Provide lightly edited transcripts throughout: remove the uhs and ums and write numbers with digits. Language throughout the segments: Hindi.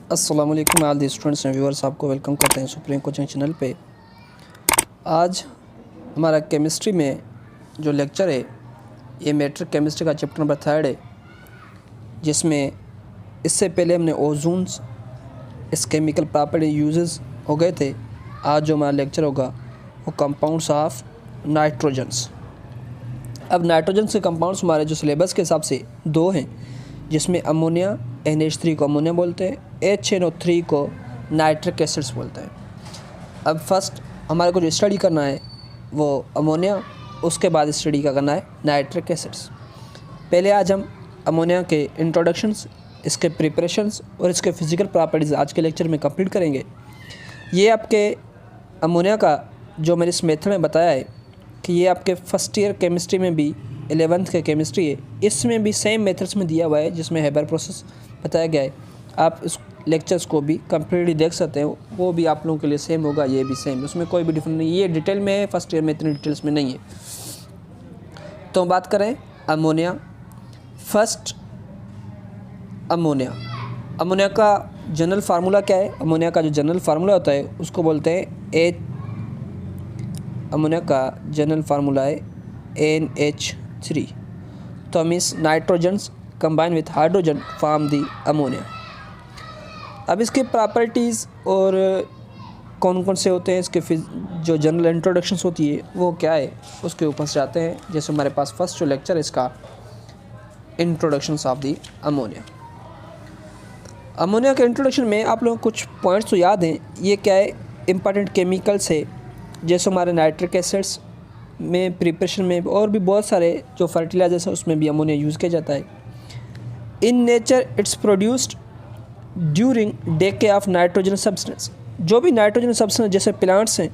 अस्सलाम वालेकुम all the students and viewers, आपको वेलकम करते हैं सुप्रीम कोचिंग चैनल पे। आज हमारा केमिस्ट्री में जो लेक्चर है ये मैट्रिक केमिस्ट्री का चैप्टर नंबर 3 है, जिसमें इससे पहले हमने ओजोन्स इस केमिकल प्रॉपर्टी यूजेस हो गए थे। आज जो हमारा लेक्चर होगा वो कंपाउंड्स ऑफ नाइट्रोजन्स। अब नाइट्रोजन के कंपाउंड्स हमारे जो सिलेबस के हिसाब से 2 हैं, जिसमें अमोनिया NH3 को अमोनिया बोलते हैं, HNO3 को नाइट्रिक एसिड्स बोलते हैं। अब फर्स्ट हमारे को जो स्टडी करना है वो अमोनिया, उसके बाद स्टडी का करना है नाइट्रिक एसिड्स। पहले आज हम अमोनिया के इंट्रोडक्शंस, इसके प्रिपरेशंस और इसके फिज़िकल प्रॉपर्टीज़ आज के लेक्चर में कंप्लीट करेंगे। ये आपके अमोनिया का जो मैंने इस मेथड में बताया है कि ये आपके फर्स्ट ईयर केमिस्ट्री में भी 11th के केमिस्ट्री है, इसमें भी सेम मेथड्स में दिया हुआ है जिसमें हेबर प्रोसेस बताया गया है। आप इस लेक्चर्स को भी कंप्लीटली देख सकते हैं, वो भी आप लोगों के लिए सेम होगा, ये भी सेम, उसमें कोई भी डिफरेंस नहीं। ये डिटेल में है, फर्स्ट ईयर में इतनी डिटेल्स में नहीं है। तो बात करें अमोनिया। फर्स्ट अमोनिया का जनरल फार्मूला क्या है? अमोनिया का जो जनरल फार्मूला होता है उसको बोलते हैं अमोनिया का जनरल फार्मूला है NH3। तो means nitrogens combine with hydrogen form the ammonia. अब इसके प्रॉपर्टीज़ और कौन कौन से होते हैं, इसके जो जनरल इंट्रोडक्शंस होती है वो क्या है, उसके ऊपर से आते हैं। जैसे हमारे पास फर्स्ट जो लेक्चर है इसका introductions of the ammonia. Ammonia के इंट्रोडक्शन में आप लोगों को कुछ पॉइंट्स तो याद हैं। ये क्या है? इंपॉर्टेंट केमिकल्स है, जैसे हमारे नाइट्रिक एसिड्स में प्रिपरेशन में और भी बहुत सारे जो फर्टिलाइजर्स है उसमें भी अमोनिया यूज़ किया जाता है। In nature it's produced during डेके of nitrogen substance. जो भी नाइट्रोजन सब्सटेंस जैसे प्लांट्स हैं,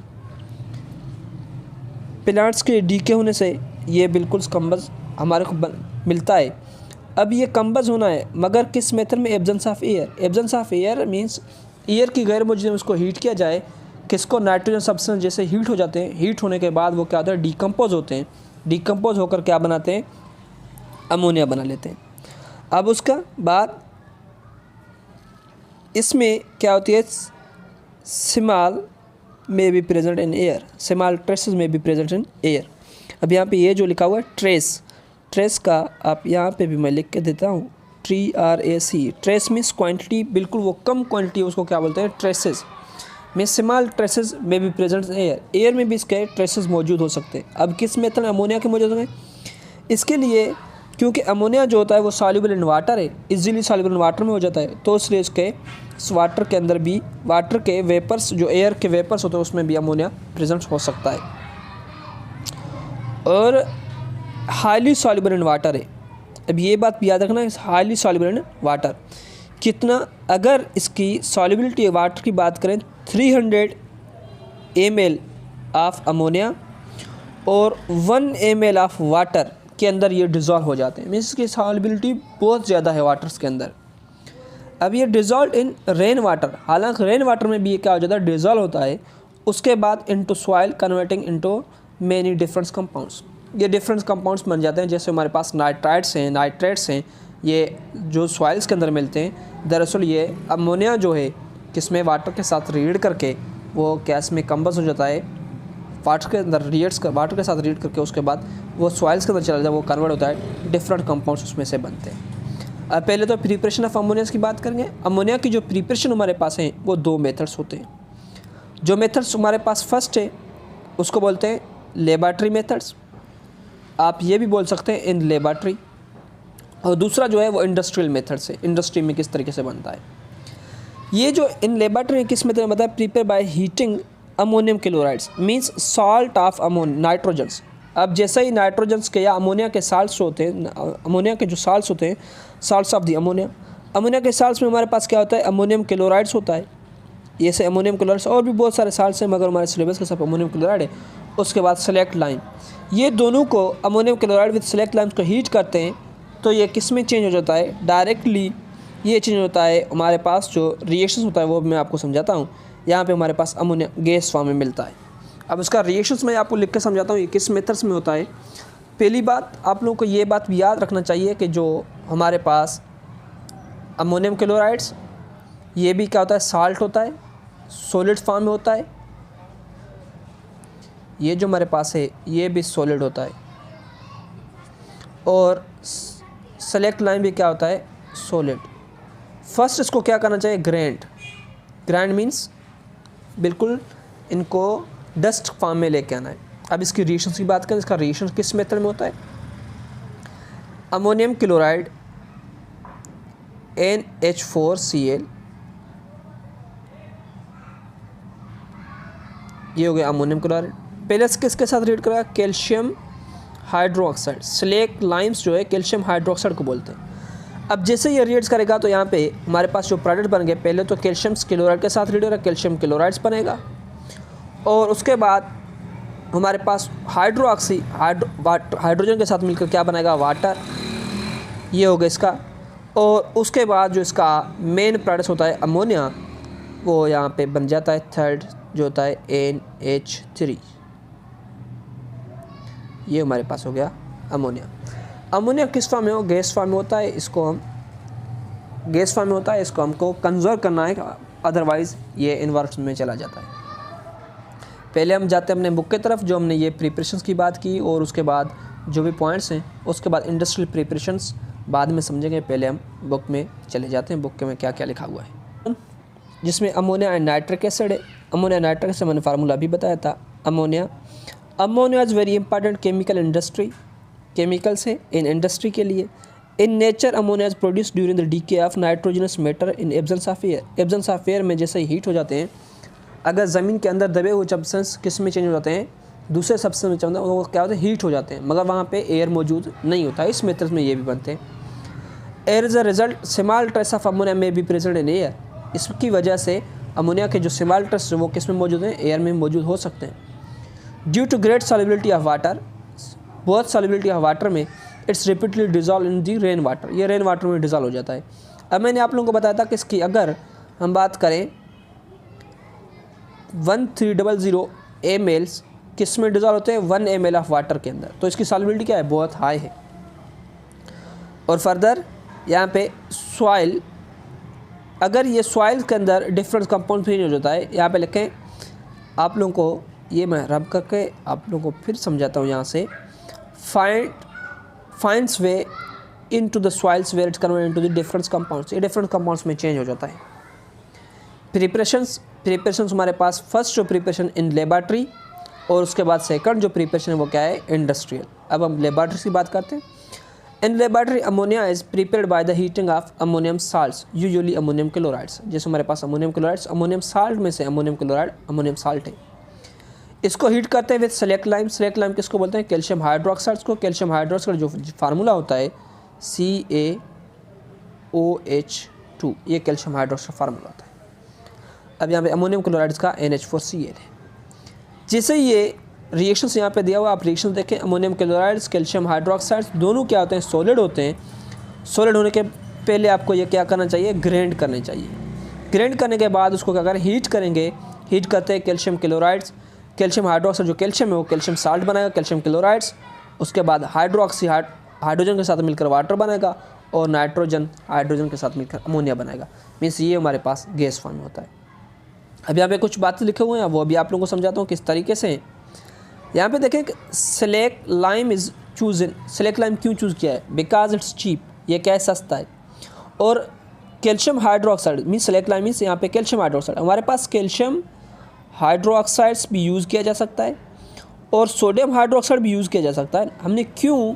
प्लांट्स के डीके होने से ये बिल्कुल कम्बज हमारे को मिलता है। अब ये कम्बज होना है मगर किस मेथड में? Absence of air. Absence of air means air की गैर मौजूदगी में उसको हीट किया जाए। किसको? नाइट्रोजन सब्सटेंस जैसे हीट हो जाते हैं, हीट होने के बाद वो क्या होता है? डिकम्पोज होते हैं। डिकम्पोज होकर क्या बनाते हैं? अमोनिया बना लेते हैं। अब उसका बाद इसमें क्या होती है? स्मॉल में be present in air, small traces में बी प्रेजेंट इन एयर। अब यहाँ पे ये जो लिखा हुआ है ट्रेस का आप यहाँ पे भी मैं लिख के देता हूँ, TRAC। ट्रेस मीन्स क्वांटिटी, बिल्कुल वो कम क्वांटिटी है, उसको क्या बोलते हैं? ट्रेसेस में स्मॉल ट्रेसेस में भी प्रेजेंट एयर में भी इसके ट्रेसेस मौजूद हो सकते हैं। अब किस मेथड अमोनिया के मौजूद होंगे? इसके लिए क्योंकि अमोनिया जो होता है वो सॉल्युबल इन वाटर है, इजीली सॉल्युबल इन वाटर में हो जाता है, तो इसलिए इसके वाटर के अंदर भी वाटर के वेपर्स, जो एयर के वेपर्स होते हैं उसमें भी अमोनिया प्रेजेंट हो सकता है। और हाईली सॉल्युबल इन वाटर है। अब ये बात भी याद रखना, हाईली सॉल्युबल इन वाटर कितना? अगर इसकी सॉल्युबिलिटी वाटर की बात करें 300 ml ऑफ अमोनिया और 1 ml ऑफ वाटर के अंदर ये डिज़ोल्व हो जाते हैं। मीन्स इसकी सॉल्युबिलिटी बहुत ज़्यादा है वाटर्स के अंदर। अब ये डिज़ोल्व इन रेन वाटर, हालांकि रेन वाटर में भी ये क्या हो जाता है? डिज़ोल्व होता है। उसके बाद into soil converting into many different compounds. ये डिफरेंट कंपाउंड्स बन जाते हैं। जैसे हमारे पास नाइट्रेट्स हैं, ये जो सॉइल्स के अंदर मिलते हैं। दरअसल ये अमोनिया जो है किसमें? वाटर के साथ रिएक्ट करके वो गैस में कम्बस हो जाता है, वाटर के अंदर वाटर के साथ रिएक्ट करके उसके बाद वो सॉइल्स के अंदर चला जाता है, वो कन्वर्ट होता है, डिफरेंट कंपाउंड्स उसमें से बनते हैं। अब पहले तो प्रिपरेशन ऑफ अमोनिया की बात करेंगे। अमोनिया की जो प्रिपरेशन हमारे पास है वो 2 मेथड्स होते हैं। जो मेथड्स हमारे पास फर्स्ट है उसको बोलते हैं लेबॉरेटरी मेथड्स, आप ये भी बोल सकते हैं इन लेबॉरेटरी। और दूसरा जो है वो इंडस्ट्रियल मेथड से, इंडस्ट्री में किस तरीके से बनता है। ये जो इन लेबॉरेटरी किस मेथड में बनता है? Prepare by heating ammonium chlorides means salt of nitrogens. अब जैसे ही नाइट्रोजन्स के या अमोनिया के साल्ट्स होते हैं, अमोनिया के जो साल्ट्स होते हैं, साल्ट्स ऑफ दी अमोनिया के साल्ट्स में हमारे पास क्या होता है? अमोनियम क्लोराइड्स होता है। ये से अमोनियम क्लोराइड्स और भी बहुत सारे साल्ट्स हैं, मगर हमारे सिलेबस के सब अमोनियम क्लोराइड है। उसके बाद सेलेक्ट लाइम, ये दोनों को ammonium chloride with select Lyme's को हीट करते हैं तो ये किस में चेंज हो जाता है? डायरेक्टली ये चेंज होता है। हमारे पास जो रिएक्शंस होता है वो मैं आपको समझाता हूँ। यहाँ पे हमारे पास अमोनिया गैस फॉर्म में मिलता है। अब उसका रिएक्शंस मैं आपको लिख के समझाता हूँ ये किस मेथड्स में होता है। पहली बात आप लोगों को ये बात भी याद रखना चाहिए कि जो हमारे पास अमोनियम क्लोराइड्स ये भी क्या होता है, साल्ट होता है, सॉलिड फॉर्म में होता है। ये जो हमारे पास है ये भी सॉलिड होता है। और सेलेक्ट लाइम भी क्या होता है, सॉलिड। फर्स्ट इसको क्या करना चाहिए, ग्राइंड। ग्राइंड मीन्स बिल्कुल इनको डस्ट फॉर्म में लेके आना है। अब इसकी रिएक्शन की बात करें, इसका रिएक्शन किस मेथड में होता है, अमोनियम क्लोराइड NH4Cl, ये हो गया अमोनियम क्लोराइड। पहले किसके साथ रिएक्ट करेगा, कैल्शियम हाइड्रोक्साइड। स्लेक लाइम्स जो है कैल्शियम हाइड्रोक्साइड को बोलते हैं। अब जैसे ये रिएक्ट करेगा तो यहाँ पे हमारे पास जो प्रोडक्ट बन गए, पहले तो कैल्शियम क्लोराइड के साथ रिएक्ट करेगा, कैल्शियम क्लोराइड्स बनेगा। और उसके बाद हमारे पास हाइड्रोजन के साथ मिलकर क्या बनाएगा, वाटर। ये हो गया इसका। और उसके बाद जो इसका मेन प्रोडक्ट होता है अमोनिया, वो यहाँ पे बन जाता है थर्ड, जो होता है NH3। ये हमारे पास हो गया अमोनिया। अमोनिया किस फॉर्म में हो, गैस फॉर्म में होता है। इसको हम गैस फॉर्म में होता है, इसको हमको कंजर्व करना है, अदरवाइज़ ये इन्वायरमेंट में चला जाता है। पहले हम जाते हैं अपने बुक की तरफ, जो हमने ये प्रिपरेशंस की बात की, और उसके बाद जो भी पॉइंट्स हैं उसके बाद इंडस्ट्रियल प्रिपरेशंस बाद में समझेंगे। पहले हम बुक में चले जाते हैं, बुक में क्या क्या लिखा हुआ है, जिसमें अमोनिया एंड नाइट्रिक एसिड है। अमोनिया नाइट्रिक एसिड मैंने फार्मूला भी बताया था। Ammonia is very important chemical industry, chemicals है इन इंडस्ट्री के लिए। In nature ammonia is produce during the DK of nitrogenous matter in absence of air. Absence of air में जैसे हीट हो जाते हैं, अगर ज़मीन के अंदर दबे हुए सब्सटेंस किस में चेंज हो जाते हैं, दूसरे सब्सटेंस में चेंज, वो क्या होता है, हीट हो जाते हैं, मगर वहाँ पे एयर मौजूद नहीं होता। इस मेथड में ये भी बनते हैं। Air is a result small trace of ammonia में बी प्रेजेंट इन एयर। इसकी वजह से अमोनिया के जो स्मॉल ट्रेस वो किस में मौजूद हैं, एयर में मौजूद हो सकते हैं। Due to great solubility of water, बहुत सॉल्युबिलिटी ऑफ वाटर में, it's repeatedly dissolve in the rain water. ये रेन वाटर में डिजॉल्व हो जाता है। अब मैंने आप लोगों को बताया था कि इसकी अगर हम बात करें 1300 ml किस में डिजॉल्व होते हैं, 1 ml ऑफ वाटर के अंदर। तो इसकी सॉल्युबिलिटी क्या है, बहुत हाई है। और फर्दर यहाँ पे सॉइल, अगर ये सॉइल के अंदर डिफरेंट कंपाउंड चेंज हो जाता है, यहाँ पे लिखें आप लोगों को, ये मैं रब करके आप लोगों को फिर समझाता हूँ। यहाँ से finds way into the soils where it's convert into the different compounds. ये डिफरेंट कंपाउंड्स में चेंज हो जाता है। प्रिपरेशंस हमारे पास, फर्स्ट जो प्रिपरेशन इन लेबॉर्ट्री, और उसके बाद सेकंड जो प्रिपरेशन है वो क्या है, इंडस्ट्रियल। अब हम लेबॉर्ट्री की बात करते हैं। In laboratory ammonia is prepared by the heating of ammonium salts, usually ammonium chlorides. जैसे हमारे पास अमोनियम क्लोराइड्स, अमोनियम साल्ट में से अमोनियम क्लोराइड अमोनियम साल्ट है। इसको हीट करते हैं with select lime. Select lime किसको बोलते हैं, कैल्शियम हाइड्रोक्साइड्स को। कैल्शियम हाइड्रोक्साइड जो फार्मूला होता है CaOH2, ये कैल्शियम हाइड्रोक्साइड फार्मूला होता है। अब यहाँ पे अमोनियम क्लोराइड का NH4Cl है। जैसे ये रिएक्शंस यहाँ पे दिया हुआ, आप रिएक्शन देखें, अमोनियम क्लोराइड्स कैल्शियम हाइड्रोक्साइड्स दोनों क्या होते हैं, सॉलिड होते हैं। सॉलिड होने के पहले आपको ये क्या करना चाहिए, ग्राइंड करने चाहिए। ग्राइंड करने के बाद उसको क्या करें, हीट करेंगे। हीट करते हैं कैल्शियम क्लोराइड्स, कैल्शियम हाइड्रोक्साइड जो कैल्शियम है वो कैल्शियम साल्ट बनाएगा, कैल्शियम क्लोराइड्स। उसके बाद हाइड्रोजन के साथ मिलकर वाटर बनेगा, और नाइट्रोजन हाइड्रोजन के साथ मिलकर अमोनिया बनेगा। मीन्स ये हमारे पास गैस फॉर्म में होता है। अब यहाँ पे कुछ बातें लिखे हुए हैं, वो भी आप लोगों को समझाता हूँ किस तरीके से। यहाँ पे देखें, select lime is chosen. Select lime क्यों चूज़ किया है, बिकॉज इट्स चीप, ये क्या है, सस्ता है। और calcium hydroxide means select lime means यहाँ पे कैल्शियम हाइड्रोक्साइड। हमारे पास कैल्शियम हाइड्रोक्साइड्स भी यूज़ किया जा सकता है, और सोडियम हाइड्रोक्साइड भी यूज़ किया जा सकता है। हमने क्यों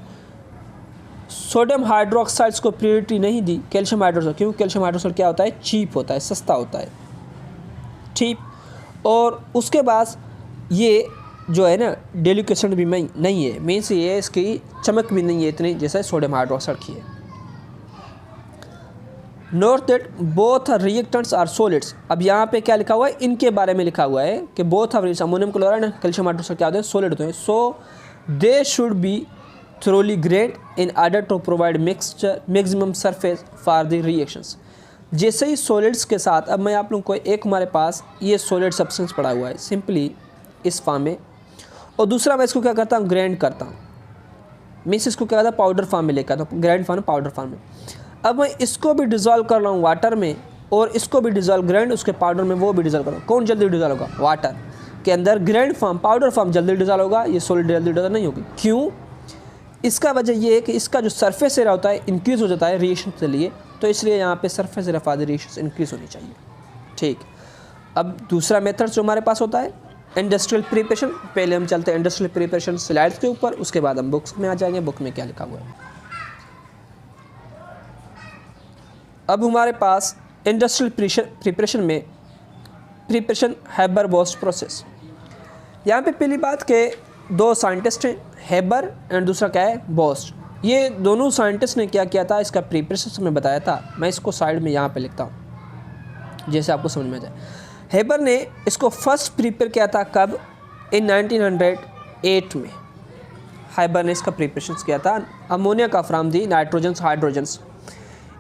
सोडियम हाइड्रोक्साइड्स को प्रायोरिटी नहीं दी कैल्शियम हाइड्रोक्साइड, क्योंकि कैल्शियम हाइड्रोक्साइड क्या होता है, चीप होता है, सस्ता होता है, ठीक। और उसके बाद ये जो है ना, डेलिकेशन भी नहीं है, मीन्स ये इसकी चमक भी नहीं है इतनी जैसे सोडियम हाइड्रोक्साइड की है। Note that both reactants are solids. अब यहाँ पे क्या लिखा हुआ है, इनके बारे में लिखा हुआ है कि both ammonium chloride and calcium hydroxide क्या होते हैं, सॉलिड होते हैं। So they should be thoroughly grade in order to provide maximum surface for the reactions. जैसे ही सॉलिड्स के साथ, अब मैं आप लोगों को एक हमारे पास ये सॉलिड सब्सटेंस पड़ा हुआ है सिंपली इस फॉर्म में, और दूसरा मैं इसको क्या करता हूँ, ग्राइंड करता हूँ। मीन्स इसको क्या करता हूँ, पाउडर फॉर्म में लेकर आता हूँ, ग्राइंड फॉर्म पाउडर फॉर्म में। अब मैं इसको भी डिज़ोल्व कर रहा हूँ वाटर में, और इसको भी डिजोल्व ग्राइंड उसके पाउडर में वो भी डिजोल्व करो। कौन जल्दी डिजोल्व होगा? वाटर के अंदर ग्राइंड फॉर्म, पाउडर फॉर्म जल्दी डिजोल्व होगा, ये सॉलिड जल्दी डिजोल्व नहीं होगी। क्यों? इसका वजह ये है कि इसका जो सरफेस एरिया होता है इंक्रीज़ हो जाता है रिएक्शन के लिए, तो इसलिए यहाँ पे surface area for the reaction increase होनी चाहिए। ठीक, अब दूसरा मेथड जो हमारे पास होता है इंडस्ट्रियल प्रिपरेशन। पहले हम चलते हैं इंडस्ट्रियल प्रिपरेशन स्लाइड्स के ऊपर, उसके बाद हम बुक्स में आ जाएंगे, बुक में क्या लिखा हुआ है। अब हमारे पास इंडस्ट्रियल प्रिपरेशन में प्रिपरेशन हैबर-बोश प्रोसेस। यहाँ पे पहली बात के दो साइंटिस्ट हैं, हैबर एंड दूसरा क्या है? बोश। ये दोनों साइंटिस्ट ने क्या किया था, इसका प्रिपरेशन में बताया था। मैं इसको साइड में यहाँ पे लिखता हूँ जैसे आपको समझ में आ जाए। हैबर ने इसको फर्स्ट प्रिपेयर किया था कब? इन 1908 में हैबर ने इसका प्रिपरेशन किया था अमोनिया का फ्रॉम दी नाइट्रोजन्स हाइड्रोजन्स।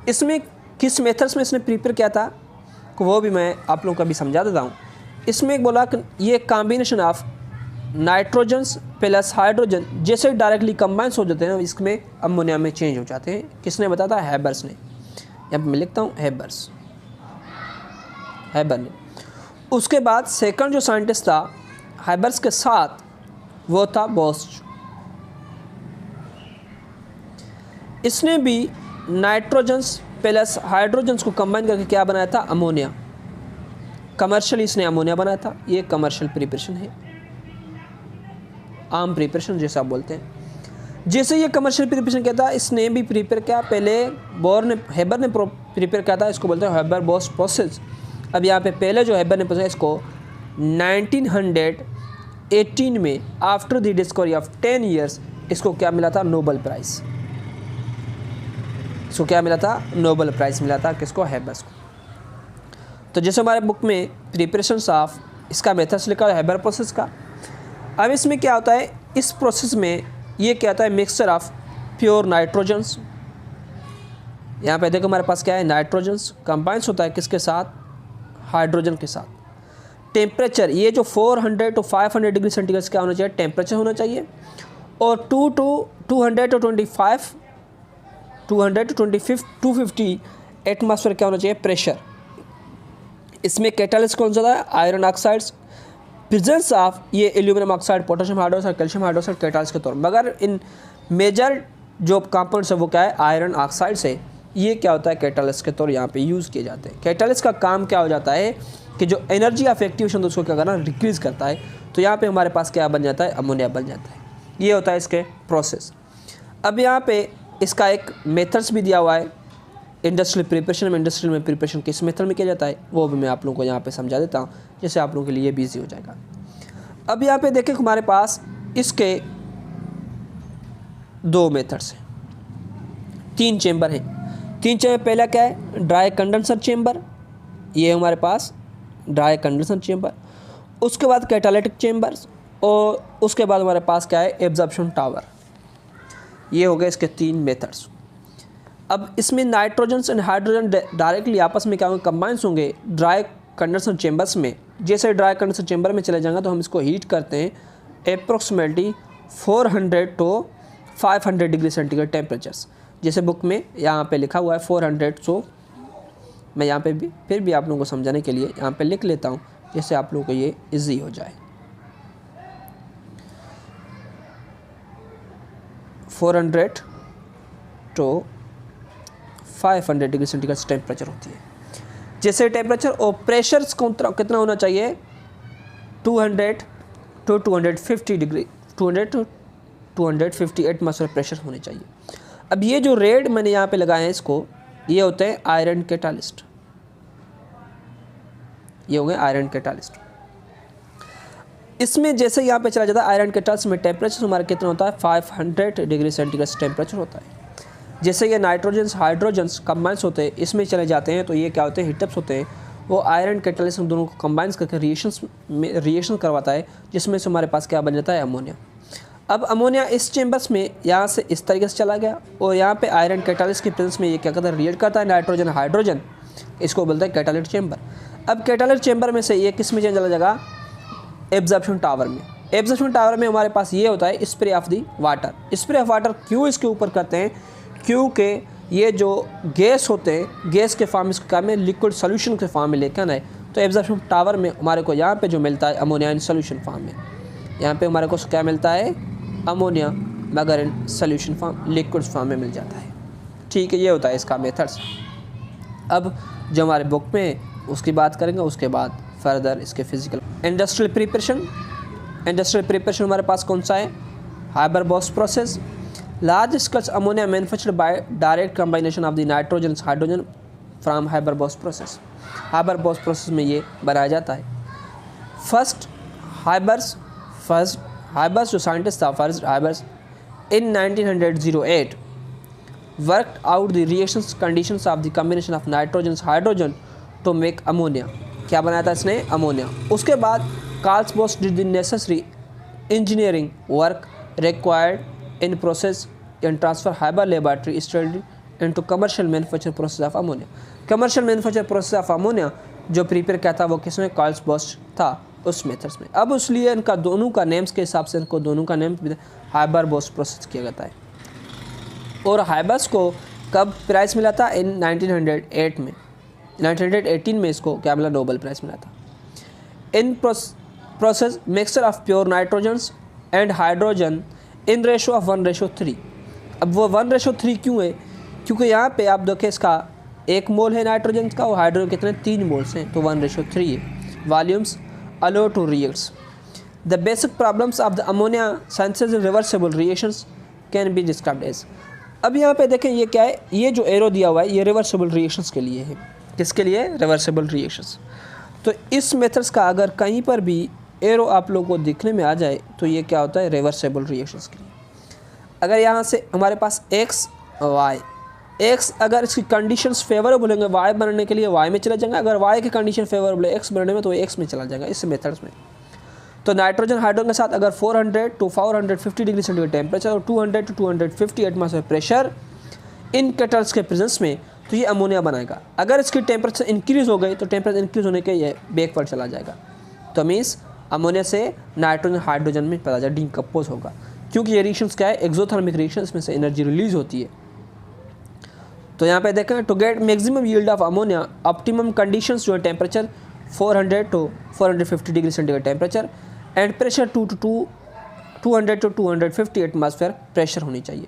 इसमें किस मेथड्स में इसने प्रिपेयर किया था वो भी मैं आप लोगों को अभी समझा देता हूँ। इसमें एक बोला कि ये combination of nitrogens plus hydrogen जैसे डायरेक्टली कंबाइंस हो जाते हैं इसमें अमोनिया में चेंज हो जाते हैं। किसने बताया था? हैबर्स ने। यहाँ पे मैं लिखता हूँ हैबर ने। उसके बाद सेकंड जो साइंटिस्ट था हैबर्स के साथ वो था बोश। इसने भी नाइट्रोजन्स प्लस हाइड्रोजन्स को कंबाइन करके क्या बनाया था? अमोनिया। कमर्शियल इसने अमोनिया बनाया था। ये कमर्शियल प्रिपरेशन है, आम प्रिपरेशन जैसे आप बोलते हैं। जैसे ये कमर्शियल प्रिपरेशन क्या था, इसने भी प्रिपेयर किया। पहले हैबर ने प्रिपेयर किया था, इसको बोलते हैं हैबर-बोश प्रोसेस। अब यहाँ पे पहले जो हैबर ने प्रोसेस इसको 1918 में after the discovery of 10 years इसको क्या मिला था? Nobel prize. इसको क्या मिला था? नोबेल प्राइज़ मिला था। किसको? हैबर्स को। तो जैसे हमारे बुक में प्रिपरेशन ऑफ इसका मेथड्स लिखा है हैबर प्रोसेस का। अब इसमें क्या होता है, इस प्रोसेस में ये क्या होता है? Mixture of pure nitrogens. यहाँ पे देखो हमारे पास क्या है? नाइट्रोजन्स कंबाइंस होता है किसके साथ? हाइड्रोजन के साथ। टेम्परेचर ये जो 400 to 500 डिग्री सेंटीग्रेड क्या होना चाहिए? टेम्परेचर होना चाहिए। और 200 to 250 एटमॉस्फेयर क्या होना चाहिए? प्रेशर। इसमें कैटालिस्ट कौन सा था? Iron oxides. प्रेजेंस ऑफ ये aluminium oxide, potassium hydroxide, calcium hydroxide catalyst के तौर पर। मगर इन मेजर जो कंपाउंड्स है वो क्या है? आयरन ऑक्साइड से। ये क्या होता है? कैटालिस्ट के तौर यहाँ पे यूज़ किए जाते हैं। कैटालिस्ट का काम क्या हो जाता है कि जो एनर्जी ऑफ एक्टिवेशन तो उसको क्या करना? डिक्रीज़ करता है। तो यहाँ पे हमारे पास क्या बन जाता है? अमोनिया बन जाता है। ये होता है इसके प्रोसेस। अब यहाँ पे इसका एक मेथड्स भी दिया हुआ है इंडस्ट्रियल प्रिपरेशन में। इंडस्ट्रियल में प्रिपरेशन किस मेथड में किया जाता है वो भी मैं आप लोगों को यहाँ पे समझा देता हूँ, जिससे आप लोगों के लिए भी ईजी हो जाएगा। अब यहाँ पे देखें हमारे पास इसके दो मेथड्स हैं, 3 चेंबर हैं। 3 चेंबर पहला क्या है? Dry condenser chamber. ये हमारे पास ड्राई कंडेंसर चेंबर। उसके बाद कैटालिटिक चेंबर्स और उसके बाद हमारे पास क्या है? Absorption tower. ये हो गए इसके 3 मेथड्स। अब इसमें नाइट्रोजन एंड हाइड्रोजन डायरेक्टली आपस में क्या होंगे? कंबाइंस होंगे ड्राई कंडेंसर चेंबर्स में। जैसे ड्राई कंडेंसर चेंबर में चले जाएंगे तो हम इसको हीट करते हैं approximately 400 to 500 degree centigrade temperatures. जैसे बुक में यहाँ पे लिखा हुआ है 400। सो मैं यहाँ पे भी फिर भी आप लोगों को समझाने के लिए यहाँ पे लिख लेता हूँ, जिससे आप लोगों को ये इजी हो जाए। 400 to 500 डिग्री सेंटीग्रेड टेम्परेचर होती है। जैसे टेम्परेचर और प्रेशर कितना होना चाहिए? 200 to 250 degree, 200 to 250 atmosphere pressure होने चाहिए। अब ये जो रेड मैंने यहाँ पे लगाए हैं इसको, ये होते हैं आयरन कैटालिस्ट। ये हो गए आयरन कैटालिस्ट। इसमें जैसे यहाँ पे चला जाता है आयरन कैटालिस्ट में टेम्परेचर हमारा कितना होता है? 500 डिग्री सेंटीग्रेड टेम्परेचर होता है। जैसे ये नाइट्रोजन्स हाइड्रोजन्स कंबाइंस होते हैं इसमें चले जाते हैं तो ये क्या होते हैं? हीटअप्स होते हैं। वो आयरन कैटालिस्ट दोनों को कंबाइंस करके रिएक्शन करवाता है, जिसमें से हमारे पास क्या बन जाता है? अमोनिया। अब अमोनिया इस चेंबर्स में यहाँ से इस तरीके से चला गया और यहाँ पे आयरन कैटालिस्ट की प्रेजेंस में ये क्या करता है? रिएक्ट करता है नाइट्रोजन हाइड्रोजन। इसको बोलते हैं कैटालिटिक चेंबर। अब कैटालिटिक चेंबर में से ये किस में चला जाएगा? एब्जॉर्प्शन टावर में। एब्जॉर्प्शन टावर में हमारे पास ये होता है spray of the water. Spray of water क्यों इसके ऊपर करते हैं? क्योंकि ये जो गैस होते हैं, गैस के फॉर्म इसको क्या में लिक्विड सोल्यूशन के फॉर्म में लेकर आए। तो एब्जॉर्प्शन टावर में हमारे को यहाँ पे जो मिलता है अमोनिया इन सोल्यूशन फॉर्म में, यहाँ पे हमारे को क्या मिलता है अमोनिया, मगर in solution form liquid form में मिल जाता है। ठीक है, ये होता है इसका मेथड्स। अब जो हमारे बुक में उसकी बात करेंगे, उसके बाद फर्दर इसके physical. Industrial preparation, industrial preparation हमारे पास कौन सा है, Haber Bosch process. Large scale ammonia manufactured by direct combination of the nitrogen hydrogen from Haber Bosch process. Haber Bosch process में ये बनाया जाता है। फर्स्ट हाइबर्स जो साइंटिस्ट था, first Haber's in 1908 worked out the reactions conditions of the combination of nitrogen hydrogen to make ammonia. क्या बनाया था इसने, अमोनिया। उसके बाद Carl Bosch did the necessary engineering work required in process and transfer Haber laboratory study into commercial manufacture process of ammonia. Commercial manufacture process of ammonia जो प्रिपेयर किया था वो किसमें, कार्ल बोस था उस मेथड्स में। अब इसलिए इनका दोनों का नेम्स के हिसाब से इनको दोनों का नेम हाइबर-बोस प्रोसेस किया जाता है। और हाइबर्स को कब प्राइज़ मिला था, इन 1908 में, 1918 में इसको क्या मिला, नोबेल प्राइज़ मिला था। In process mixture of pure nitrogens and hydrogen in ratio of 1:3। अब वो 1:3 क्यों है, क्योंकि यहाँ पे आप देखें इसका 1 मोल है नाइट्रोजन का और हाइड्रोजन कितने 3 मोल्स हैं, तो 1:3 है। Volumes allow to reacts. The basic problems of the ammonia synthesis in reversible reactions can be described as. अब यहाँ पे देखें ये क्या है, ये जो एरो दिया हुआ है ये रिवर्सिबल रिएक्शंस के लिए है। किसके लिए, रिवर्सिबल रिएक्शंस। तो इस मेथड्स का अगर कहीं पर भी एरो आप लोगों को दिखने में आ जाए तो ये क्या होता है, रिवर्सिबल रिएक्शंस के लिए। अगर यहाँ से हमारे पास एक्स वाई, एक्स अगर इसकी कंडीशंस फेवरेबल होंगे वाई बनने के लिए वाई में चला जाएगा, अगर वाई की कंडीशन फेवरेबल है एक्स बनने में तो एक्स में चला जाएगा इस मेथड्स में। तो नाइट्रोजन हाइड्रोजन के साथ अगर 400 to 450 डिग्री सेंटीग्रेड टेम्परेचर और 200 to 250 atmosphere pressure in kettles के प्रेजेंस में तो ये अमोनिया बनाएगा। अगर इसकी टेम्परेचर इंक्रीज़ हो गई तो टेम्परेचर इंक्रीज़ होने के ये बैकवर्ड चला जाएगा। तो मीन्स अमोनिया से नाइट्रोजन हाइड्रोजन में पैदा जाए डिकम्पोज होगा, क्योंकि ये रिएक्शंस क्या है, एक्सोथर्मिक रिएक्शन, इसमें से एनर्जी रिलीज होती है। तो यहाँ पे देखें, to get maximum yield of ammonia optimum conditions जो है temperature 400 to 450 degree centigrade temperature and pressure 200 to 250 atmosphere pressure होनी चाहिए।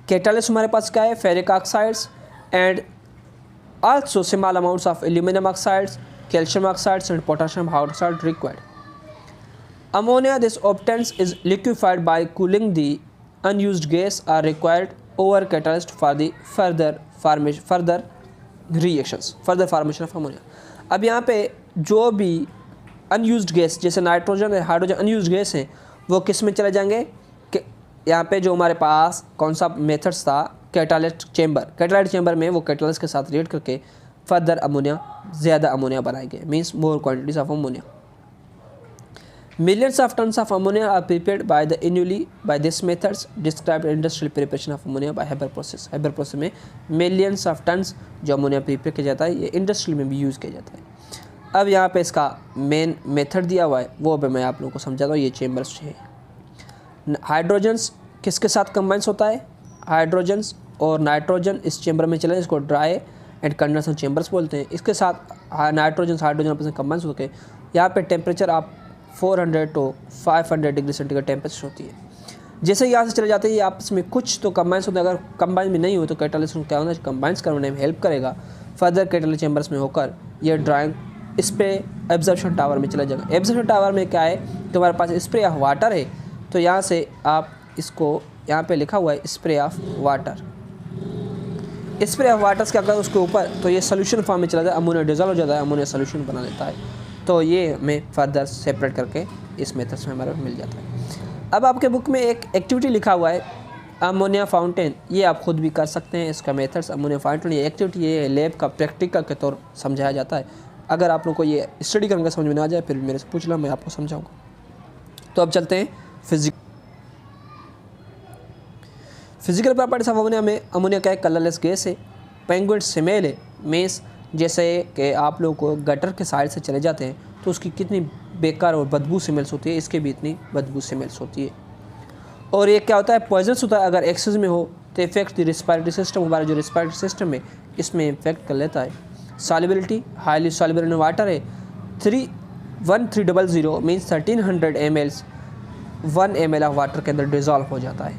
कैटालिस्ट हमारे पास क्या है, ferric oxides and also small amounts of aluminium oxides, calcium oxides and potassium hydroxide required. Ammonia this obtains is liquefied by cooling. The unused gas are required over catalyst for the further reactions, further formation of ammonia. अब यहाँ पे जो भी unused gas जैसे नाइट्रोजन या हाइड्रोजन unused gas हैं वो किस में चले जाएंगे, कि यहाँ पे जो हमारे पास कौन सा मेथड्स था, कैटालिस्ट चेंबर, कैटालाइट चेंबर में वो कैटालिस्ट के साथ रिएक्ट करके फर्दर अमोनिया, ज़्यादा अमोनिया बनाएंगे, means more quantities of ammonia. Millions of tons of ammonia are prepared by the annually by this methods described industrial preparation of ammonia by Haber process. Haber process में millions of tons जो अमोनिया प्रिपेयर किया जाता है ये इंडस्ट्री में भी यूज़ किया जाता है। अब यहाँ पे इसका मेन मेथड दिया हुआ है वो अब मैं आप लोगों को समझाता हूँ। ये चेम्बर्स है, हाइड्रोजन्स किसके साथ कंबाइंस होता है, हाइड्रोजन्स और नाइट्रोजन इस चेम्बर में चले, इसको ड्राई एंड कंडेंसर चेम्बर्स बोलते हैं। इसके साथ नाइट्रोजन हाइड्रोजन आपस में कंबाइंस होकर यहाँ पे टेम्परेचर आप 400 to 500 डिग्री सेंटीग्रेड टेम्परेचर होती है। जैसे यहाँ से चले जाते हैं ये आपस में कुछ तो कंबाइंस होते हैं, अगर कंबाइन भी नहीं हो तो कैटालिस्ट क्या होना है, कंबाइंस करने में हेल्प करेगा। फर्दर कैटालिस्ट चैम्बर्स में होकर ये ड्राइंग स्प्रे एब्जॉर्प्शन टावर में चला जाएगा। एब्जॉर्प्शन टावर में क्या है कि हमारे पास स्प्रे ऑफ वाटर है, तो यहाँ से आप इसको यहाँ पे लिखा हुआ है spray of water. Spray of water क्या करता है उसके ऊपर, तो ये सोल्यूशन फॉर्म में चला जाता है, अमोनिया डिजॉल्व हो जाता है, अमोनिया सोल्यूशन बना लेता है। तो ये हमें फर्दर सेपरेट करके इस मेथड्स में हमारा मिल जाता है। अब आपके बुक में एक एक्टिविटी लिखा हुआ है अमोनिया फाउंटेन, ये आप खुद भी कर सकते हैं। इसका मेथड्स अमोनिया फाउंटेन ये एक्टिविटी ये लैब का प्रैक्टिकल के तौर समझाया जाता है। अगर आप लोग को ये स्टडी करने समझ में ना आ जाए फिर मेरे से पूछ लो, मैं आपको समझाऊँगा। तो अब चलते हैं फिजिकल प्रॉपर्टीज ऑफ अमोनिया में। अमोनिया क्या है, कलरलेस गैस है, पेंगुइन स्मेल है, मीन्स जैसे कि आप लोग को गटर के साइड से चले जाते हैं तो उसकी कितनी बेकार और बदबू स्मेल्स होती है, इसके भी इतनी बदबू स्मेल्स होती है। और ये क्या होता है, पॉइजनस होता है, अगर एक्सेस में हो तो इफेक्ट द रिस्पायरेटरी सिस्टम, हमारा जो रिस्पायरेटरी सिस्टम है इसमें इफेक्ट कर लेता है। Solubility highly soluble in water है 1300 means 1300 ml 1 ml of water के अंदर डिज़ोल्व हो जाता है।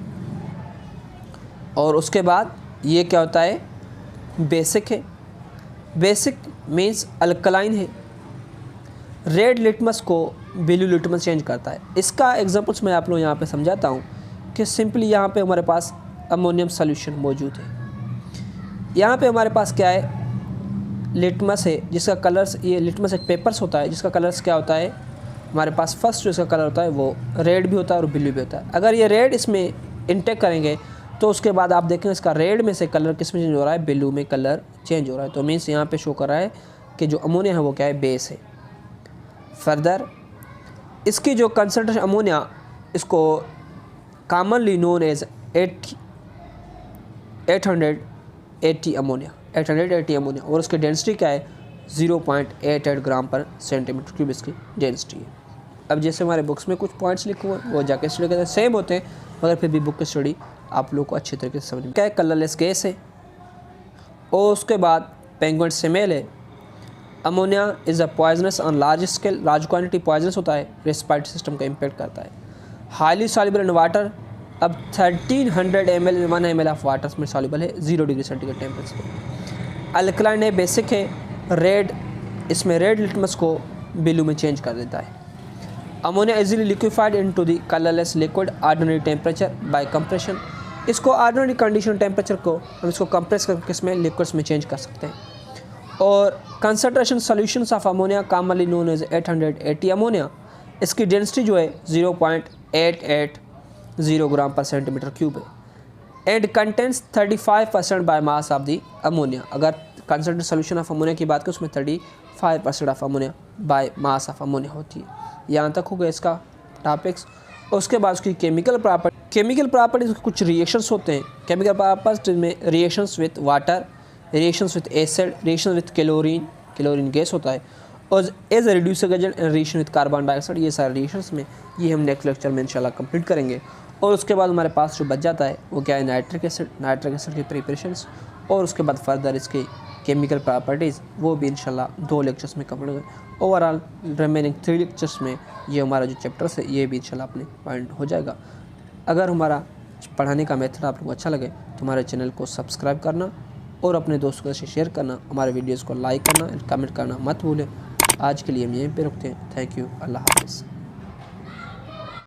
और उसके बाद ये क्या होता है, बेसिक है। बेसिक मीन्स अल्कलाइन है। रेड लिटमस को ब्लू लिटमस चेंज करता है। इसका एग्जांपल्स मैं आप लोग यहाँ पे समझाता हूँ कि सिंपली यहाँ पे हमारे पास अमोनियम सॉल्यूशन मौजूद है। यहाँ पे हमारे पास क्या है, लिटमस है जिसका कलर्स, ये लिटमस एक पेपर्स होता है जिसका कलर्स क्या होता है, हमारे पास फर्स्ट जो इसका कलर होता है वो रेड भी होता है और ब्लू भी होता है। अगर ये रेड इसमें इंटेक करेंगे तो उसके बाद आप देखेंगे इसका रेड में से कलर किस में चेंज हो रहा है, ब्लू में कलर चेंज हो रहा है। तो मीन्स यहाँ पे शो कर रहा है कि जो अमोनिया है वो क्या है, बेस है। फर्दर इसकी जो कंसनट्रेशन अमोनिया, इसको commonly known as 880 ammonia, 880 ammonia, और उसकी डेंसिटी क्या है 0.88 ग्राम पर सेंटीमीटर क्यूब इसकी डेंसिटी है। अब जैसे हमारे बुक्स में कुछ पॉइंट्स लिखे हुए हैं वो जाके स्टडी करते हैं, सेम होते हैं मगर फिर भी बुक की स्टडी आप लोग को अच्छी तरीके से समझ में। क्या है, कलरलेस गैस है। और उसके बाद पेंगुइन सेमेल है। Ammonia is a poisonous on large scale, large quantity poisonous होता है, रेस्पिरेटरी सिस्टम का इम्पेक्ट करता है। हाईली सॉल्युबल इन वाटर, अब 1300 ml 1 ml ऑफ वाटर में सॉल्युबल है 0 डिग्री सेंटीग्रेड टेम्परेचर पे। अल्कलाइन है, बेसिक है, रेड, इसमें रेड लिटमस को ब्लू में चेंज कर देता है। Ammonia easily liquefied into the colourless liquid ordinary temperature by compression. इसको ऑर्डिनरी कंडीशन टेम्परेचर को हम इसको कंप्रेस करके इसमें लिक्विड्स में चेंज कर सकते हैं। और concentration solutions of ammonia commonly known as 880 ammonia, इसकी डेंसिटी जो है 0.880 ग्राम पर सेंटीमीटर क्यूब है। And contents 35% by mass of the ammonia. अगर कंसनट्रेटेड सॉल्यूशन ऑफ अमोनिया की बात करें उसमें 35% of ammonia by mass of ammonia होती है। यहाँ तक हो गया इसका टॉपिक्स। उसके बाद उसकी केमिकल प्रॉपर्टीज कुछ रिएक्शंस होते हैं। केमिकल प्रॉपर्टीज में reactions with water, reactions with acid, reaction with chlorine gas होता है, और as a reducing agent and reaction with carbon dioxide. ये सारे रिएक्शंस में ये हम नेक्स्ट लेक्चर में इंशाल्लाह कंप्लीट करेंगे। और उसके बाद हमारे पास जो बच जाता है वो क्या है, नाइट्रिक एसिड की प्रिपरेशंस, और उसके बाद फर्दर इसकी केमिकल प्रॉपर्टीज़, वो भी इंशाल्लाह 2 लेक्चर्स में कवर होंगे। ओवरऑल रिमेनिंग 3 लेक्चर्स में ये हमारा जो चैप्टर्स है ये भी इंशाल्लाह अपने पॉइंट हो जाएगा। अगर हमारा पढ़ाने का मेथड आप लोग को अच्छा लगे तो हमारे चैनल को सब्सक्राइब करना और अपने दोस्तों से शेयर करना, हमारे वीडियोज़ को लाइक करना, कमेंट करना मत भूलें। आज के लिए हम यहीं पे रुकते हैं। थैंक यू, अल्लाह हाफ़िज़।